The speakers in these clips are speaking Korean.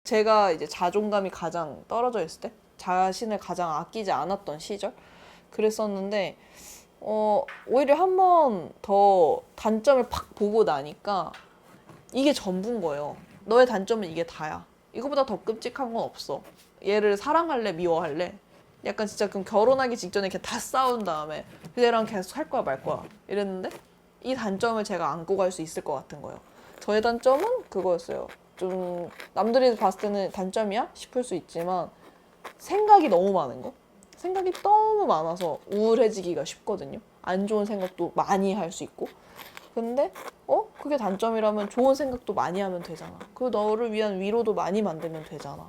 제가 이제 자존감이 가장 떨어져 있을 때, 자신을 가장 아끼지 않았던 시절 그랬었는데, 오히려 한 번 더 단점을 팍 보고 나니까 이게 전부인 거예요. 너의 단점은 이게 다야. 이거보다 더 끔찍한 건 없어. 얘를 사랑할래, 미워할래? 약간 진짜 그럼 결혼하기 직전에 이렇게 다 싸운 다음에 얘랑 계속 할 거야, 말 거야. 이랬는데 이 단점을 제가 안고 갈 수 있을 것 같은 거예요. 저의 단점은 그거였어요. 좀 남들이 봤을 때는 단점이야? 싶을 수 있지만 생각이 너무 많은 거? 생각이 너무 많아서 우울해지기가 쉽거든요. 안 좋은 생각도 많이 할 수 있고. 근데 그게 단점이라면 좋은 생각도 많이 하면 되잖아. 그 너를 위한 위로도 많이 만들면 되잖아.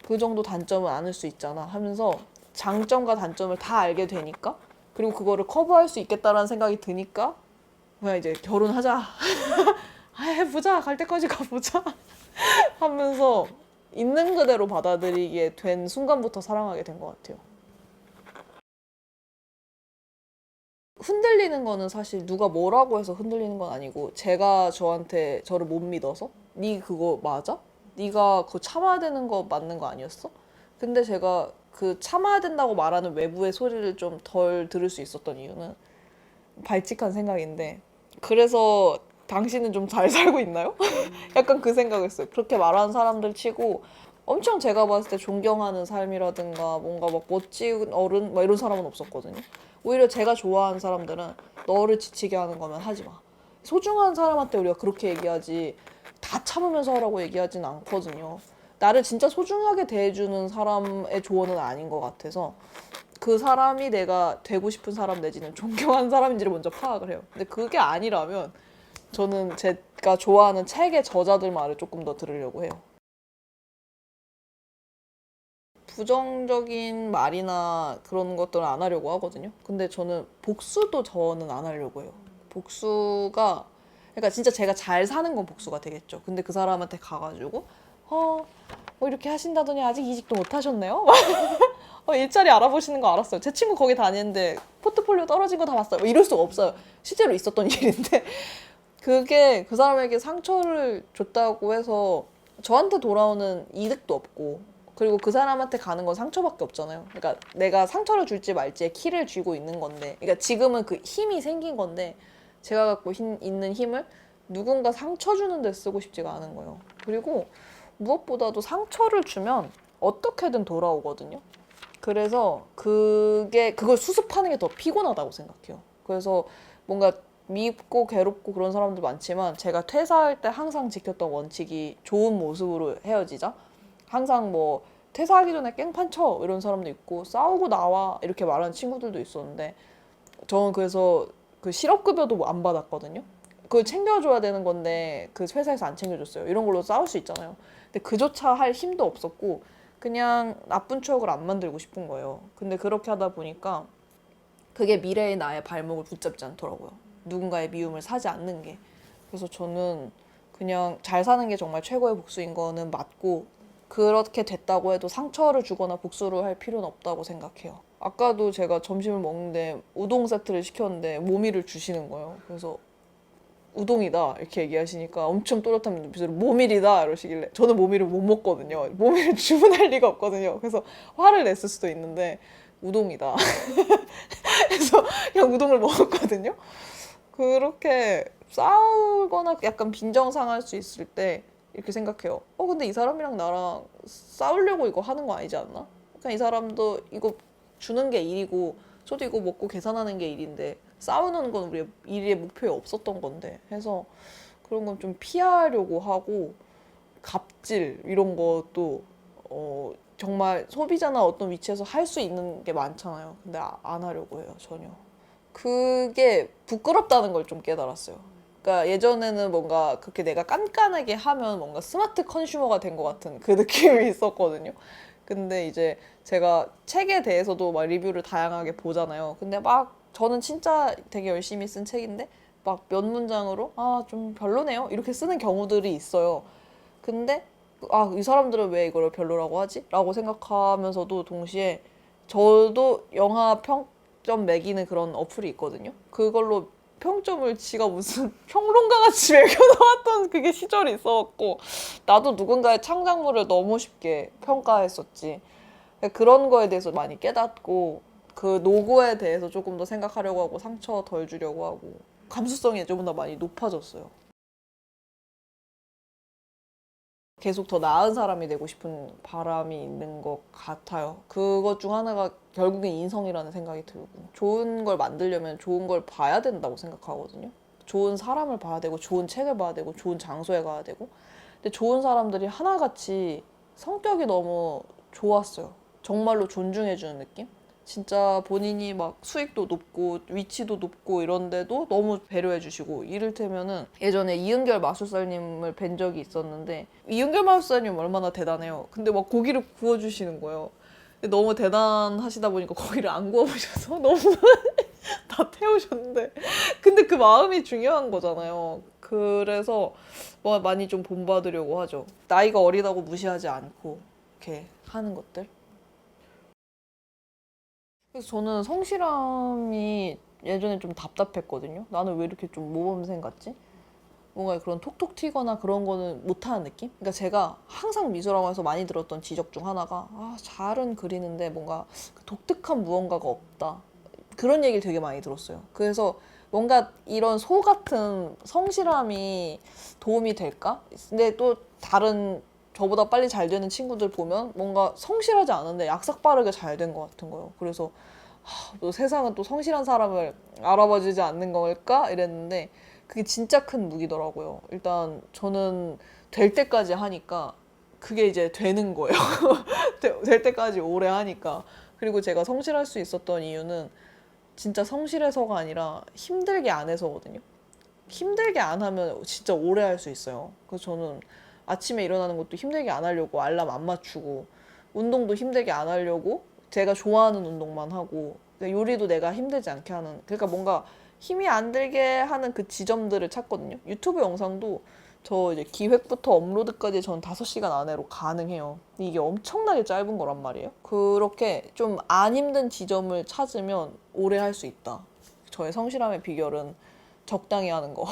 그 정도 단점은 않을 수 있잖아 하면서 장점과 단점을 다 알게 되니까, 그리고 그거를 커버할 수 있겠다라는 생각이 드니까 그냥 이제 결혼하자. 아, 해보자. 갈 때까지 가보자. 하면서 있는 그대로 받아들이게 된 순간부터 사랑하게 된 것 같아요. 흔들리는 거는 사실 누가 뭐라고 해서 흔들리는 건 아니고, 제가 저를 못 믿어서 네 그거 맞아? 네가 그거 참아야 되는 거 맞는 거 아니었어? 근데 제가 그 참아야 된다고 말하는 외부의 소리를 좀 덜 들을 수 있었던 이유는 발칙한 생각인데, 그래서 당신은 좀 잘 살고 있나요? 약간 그 생각했어요. 그렇게 말하는 사람들 치고 엄청 제가 봤을 때 존경하는 삶이라든가 뭔가 막 멋진 어른 막 이런 사람은 없었거든요. 오히려 제가 좋아하는 사람들은 너를 지치게 하는 거면 하지 마. 소중한 사람한테 우리가 그렇게 얘기하지 다 참으면서 하라고 얘기하진 않거든요. 나를 진짜 소중하게 대해주는 사람의 조언은 아닌 것 같아서 그 사람이 내가 되고 싶은 사람 내지는 존경하는 사람인지를 먼저 파악을 해요. 근데 그게 아니라면 저는 제가 좋아하는 책의 저자들 말을 조금 더 들으려고 해요. 부정적인 말이나 그런 것들은 안 하려고 하거든요. 근데 저는 안 하려고 해요. 복수가, 그러니까 진짜 제가 잘 사는 건 복수가 되겠죠. 근데 그 사람한테 가가지고, 뭐 이렇게 하신다더니 아직 이직도 못 하셨네요? 일자리 알아보시는 거 알았어요. 제 친구 거기 다니는데 포트폴리오 떨어진 거 다 봤어요. 뭐 이럴 수가 없어요. 실제로 있었던 일인데. 그게 그 사람에게 상처를 줬다고 해서 저한테 돌아오는 이득도 없고, 그리고 그 사람한테 가는 건 상처밖에 없잖아요. 그러니까 내가 상처를 줄지 말지에 키를 쥐고 있는 건데, 그러니까 지금은 그 힘이 생긴 건데, 제가 갖고 있는 힘을 누군가 상처 주는 데 쓰고 싶지가 않은 거예요. 그리고 무엇보다도 상처를 주면 어떻게든 돌아오거든요. 그래서 그걸 수습하는 게 더 피곤하다고 생각해요. 그래서 뭔가 밉고 괴롭고 그런 사람들 많지만, 제가 퇴사할 때 항상 지켰던 원칙이 좋은 모습으로 헤어지자. 항상 뭐 퇴사하기 전에 깽판 쳐 이런 사람도 있고, 싸우고 나와 이렇게 말하는 친구들도 있었는데, 저는 그래서 그 실업급여도 안 받았거든요. 그걸 챙겨줘야 되는 건데 그 회사에서 안 챙겨줬어요. 이런 걸로 싸울 수 있잖아요. 근데 그조차 할 힘도 없었고 그냥 나쁜 추억을 안 만들고 싶은 거예요. 근데 그렇게 하다 보니까 그게 미래의 나의 발목을 붙잡지 않더라고요. 누군가의 미움을 사지 않는 게. 그래서 저는 그냥 잘 사는 게 정말 최고의 복수인 거는 맞고, 그렇게 됐다고 해도 상처를 주거나 복수를 할 필요는 없다고 생각해요. 아까도 제가 점심을 먹는데 우동 세트를 시켰는데 모미를 주시는 거예요. 그래서 우동이다 이렇게 얘기하시니까 엄청 또렷한 눈빛으로 모밀이다 이러시길래, 저는 모밀을 못 먹거든요. 모밀을 주문할 리가 없거든요. 그래서 화를 냈을 수도 있는데 우동이다. 그래서 그냥 우동을 먹었거든요. 그렇게 싸우거나 약간 빈정상할 수 있을 때 이렇게 생각해요. 근데 이 사람이랑 나랑 싸우려고 이거 하는 거 아니지 않나? 그냥 이 사람도 이거 주는 게 일이고 저도 이거 먹고 계산하는 게 일인데, 싸우는 건 우리 일의 목표에 없었던 건데 해서 그런 건 좀 피하려고 하고, 갑질 이런 것도 정말 소비자나 어떤 위치에서 할 수 있는 게 많잖아요. 근데 안 하려고 해요, 전혀. 그게 부끄럽다는 걸 좀 깨달았어요. 그러니까 예전에는 뭔가 그렇게 내가 깐깐하게 하면 뭔가 스마트 컨슈머가 된 것 같은 그 느낌이 있었거든요. 근데 이제 제가 책에 대해서도 막 리뷰를 다양하게 보잖아요. 근데 막 저는 진짜 되게 열심히 쓴 책인데 막 몇 문장으로 좀 별로네요 이렇게 쓰는 경우들이 있어요. 근데 이 사람들은 왜 이걸 별로라고 하지? 라고 생각하면서도 동시에 저도 영화 평점 매기는 그런 어플이 있거든요. 그걸로 평점을 지가 무슨 평론가 같이 매겨나왔던 그게 시절이 있어갖고 나도 누군가의 창작물을 너무 쉽게 평가했었지. 그런 거에 대해서 많이 깨닫고 그 노고에 대해서 조금 더 생각하려고 하고 상처 덜 주려고 하고 감수성이 조금 더 많이 높아졌어요. 계속 더 나은 사람이 되고 싶은 바람이 있는 것 같아요. 그것 중 하나가 결국엔 인성이라는 생각이 들고 좋은 걸 만들려면 좋은 걸 봐야 된다고 생각하거든요. 좋은 사람을 봐야 되고 좋은 책을 봐야 되고 좋은 장소에 가야 되고 근데 좋은 사람들이 하나같이 성격이 너무 좋았어요. 정말로 존중해주는 느낌? 진짜 본인이 막 수익도 높고 위치도 높고 이런데도 너무 배려해 주시고 이를테면은 예전에 이은결 마술사님을 뵌 적이 있었는데 이은결 마술사님 얼마나 대단해요. 근데 막 고기를 구워주시는 거예요. 너무 대단하시다 보니까 고기를 안 구워보셔서 너무 다 태우셨는데 근데 그 마음이 중요한 거잖아요. 그래서 뭐 많이 좀 본받으려고 하죠. 나이가 어리다고 무시하지 않고 이렇게 하는 것들. 그래서 저는 성실함이 예전에 좀 답답했거든요. 나는 왜 이렇게 좀 모범생 같지? 뭔가 그런 톡톡 튀거나 그런 거는 못하는 느낌? 그러니까 제가 항상 미술학원에서 많이 들었던 지적 중 하나가 잘은 그리는데 뭔가 독특한 무언가가 없다. 그런 얘기를 되게 많이 들었어요. 그래서 뭔가 이런 소 같은 성실함이 도움이 될까? 근데 또 다른 저보다 빨리 잘 되는 친구들 보면 뭔가 성실하지 않은데 약삭 빠르게 잘 된 것 같은 거예요. 그래서 또 세상은 또 성실한 사람을 알아봐주지 않는 걸까? 이랬는데 그게 진짜 큰 무기더라고요. 일단 저는 될 때까지 하니까 그게 이제 되는 거예요. 될 때까지 오래 하니까. 그리고 제가 성실할 수 있었던 이유는 진짜 성실해서가 아니라 힘들게 안 해서거든요. 힘들게 안 하면 진짜 오래 할 수 있어요. 그래서 저는 아침에 일어나는 것도 힘들게 안 하려고 알람 안 맞추고 운동도 힘들게 안 하려고 제가 좋아하는 운동만 하고 요리도 내가 힘들지 않게 하는 그러니까 뭔가 힘이 안 들게 하는 그 지점들을 찾거든요. 유튜브 영상도 저 이제 기획부터 업로드까지 전 5시간 안으로 가능해요. 이게 엄청나게 짧은 거란 말이에요. 그렇게 좀 안 힘든 지점을 찾으면 오래 할 수 있다. 저의 성실함의 비결은 적당히 하는 거.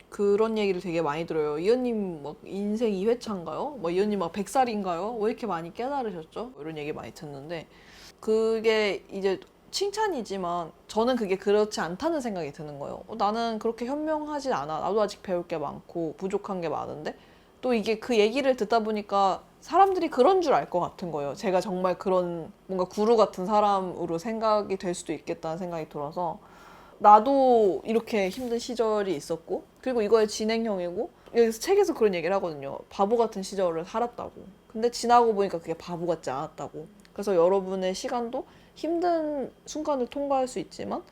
그런 얘기를 되게 많이 들어요. 이현님 막 인생 2회차인가요? 뭐 이현님 막 100살인가요? 왜 이렇게 많이 깨달으셨죠? 이런 얘기 많이 듣는데 그게 이제 칭찬이지만 저는 그게 그렇지 않다는 생각이 드는 거예요. 나는 그렇게 현명하지 않아. 나도 아직 배울 게 많고 부족한 게 많은데 또 이게 그 얘기를 듣다 보니까 사람들이 그런 줄 알 것 같은 거예요. 제가 정말 그런 뭔가 구루 같은 사람으로 생각이 될 수도 있겠다는 생각이 들어서 나도 이렇게 힘든 시절이 있었고 그리고 이거의 진행형이고 여기서 책에서 그런 얘기를 하거든요. 바보 같은 시절을 살았다고. 근데 지나고 보니까 그게 바보 같지 않았다고. 그래서 여러분의 시간도 힘든 순간을 통과할 수 있지만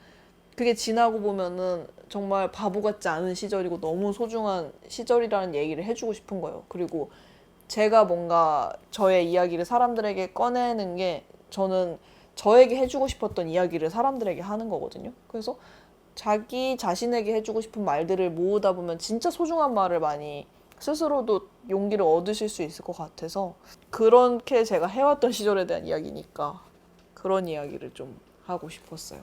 그게 지나고 보면은 정말 바보 같지 않은 시절이고 너무 소중한 시절이라는 얘기를 해주고 싶은 거예요. 그리고 제가 뭔가 저의 이야기를 사람들에게 꺼내는 게 저는 저에게 해주고 싶었던 이야기를 사람들에게 하는 거거든요. 그래서 자기 자신에게 해주고 싶은 말들을 모으다 보면 진짜 소중한 말을 많이 스스로도 용기를 얻으실 수 있을 것 같아서 그렇게 제가 해왔던 시절에 대한 이야기니까 그런 이야기를 좀 하고 싶었어요.